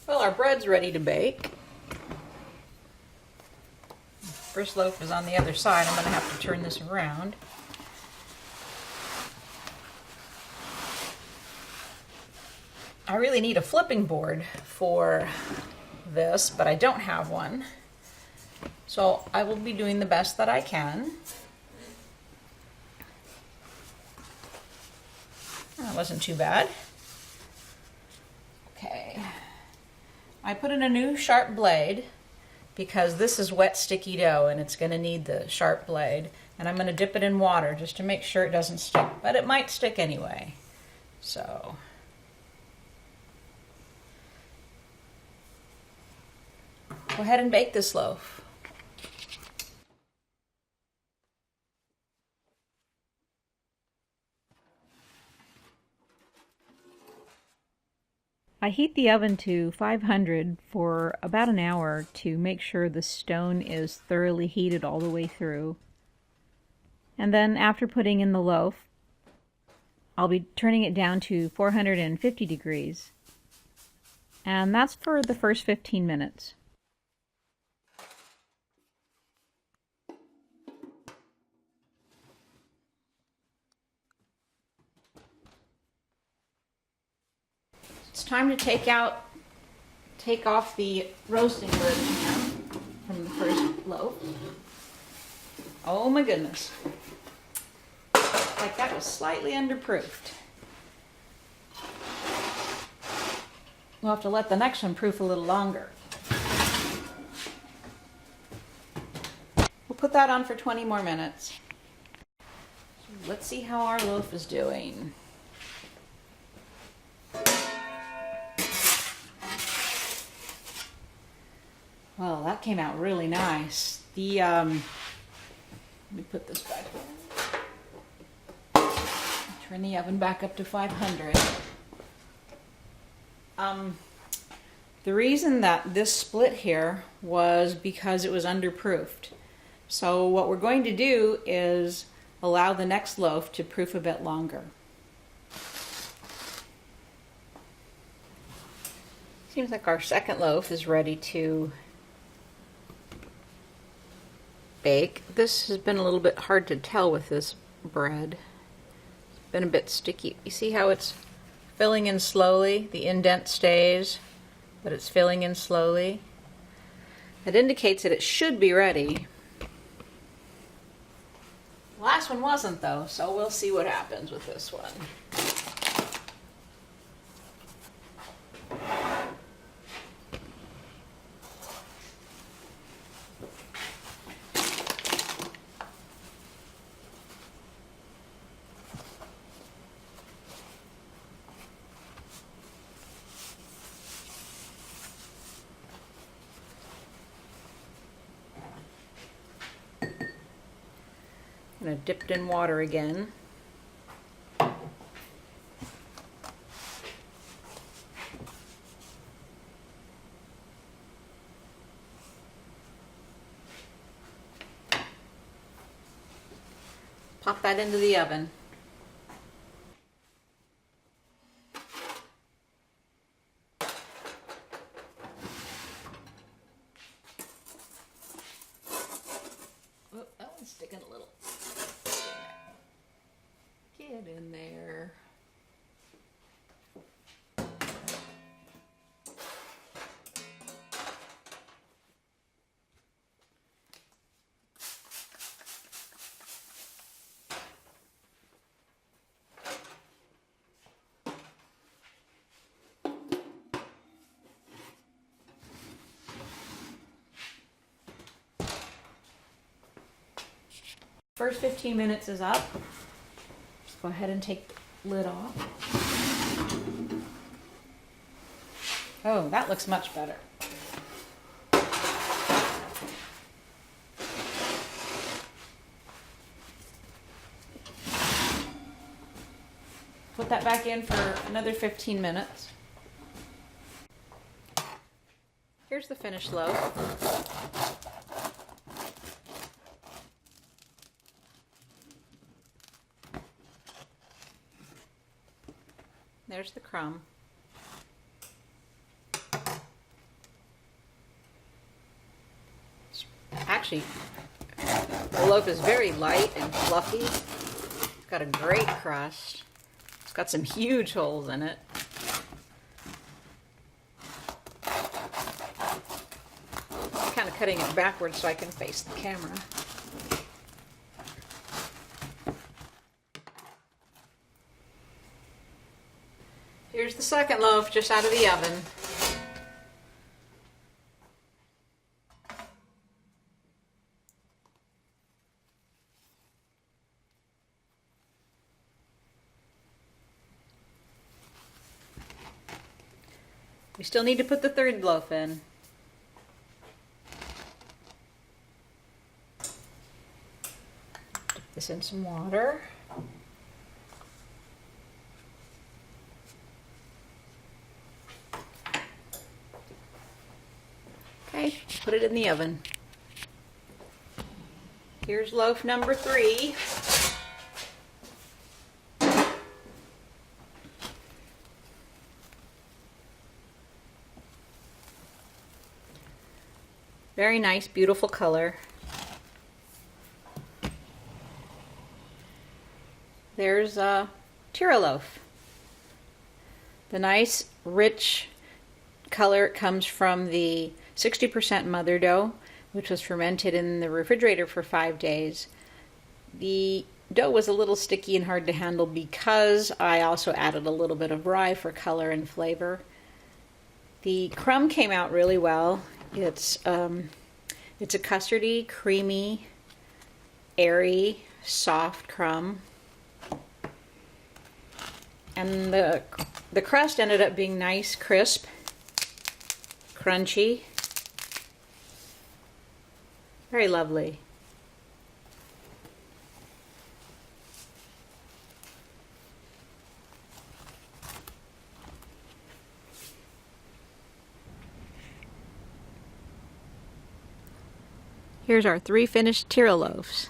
Well, our bread's ready to bake. First loaf is on the other side. I'm going to have to turn this around. I really need a flipping board for this, but I don't have one. So I will be doing the best that I can. That wasn't too bad. Okay. I put in a new sharp blade because this is wet sticky dough and it's going to need the sharp blade. And I'm going to dip it in water just to make sure it doesn't stick, but it might stick anyway. So go ahead and bake this loaf. I heat the oven to 500 for about an hour to make sure the stone is thoroughly heated all the way through. And then after putting in the loaf, I'll be turning it down to 450 degrees. And that's for the first 15 minutes. It's time to take off the roasting lid from the first loaf. Oh my goodness. Like that was slightly underproofed. We'll have to let the next one proof a little longer. We'll put that on for 20 more minutes. So let's see how our loaf is doing. Well, that came out really nice. Let me put this back in. Turn the oven back up to 500. The reason that this split here was because it was underproofed. So what we're going to do is allow the next loaf to proof a bit longer. Seems like our second loaf is ready to bake. This has been a little bit hard to tell with this bread. It's been a bit sticky. You see how it's filling in slowly? The indent stays, but it's filling in slowly. It indicates that it should be ready. The last one wasn't though, so we'll see what happens with this one. I'm going to dip it in water again. Pop that into the oven. Oh, that one's sticking a little. Get in there. First 15 minutes is up. Just go ahead and take the lid off. Oh, that looks much better. Put that back in for another 15 minutes. Here's the finished loaf. There's the crumb. Actually, the loaf is very light and fluffy. It's got a great crust. It's got some huge holes in it. I'm kind of cutting it backwards so I can face the camera. Here's the second loaf just out of the oven. We still need to put the third loaf in. Dip this in some water. Okay, put it in the oven. Here's loaf number 3. Very nice, beautiful color. There's a Tyra loaf. The nice, rich color comes from the 60% mother dough, which was fermented in the refrigerator for 5 days. The dough was a little sticky and hard to handle because I also added a little bit of rye for color and flavor. The crumb came out really well. It's a custardy, creamy, airy, soft crumb. And the crust ended up being nice, crisp, crunchy. Very lovely. Here's our 3 finished Tyra loaves.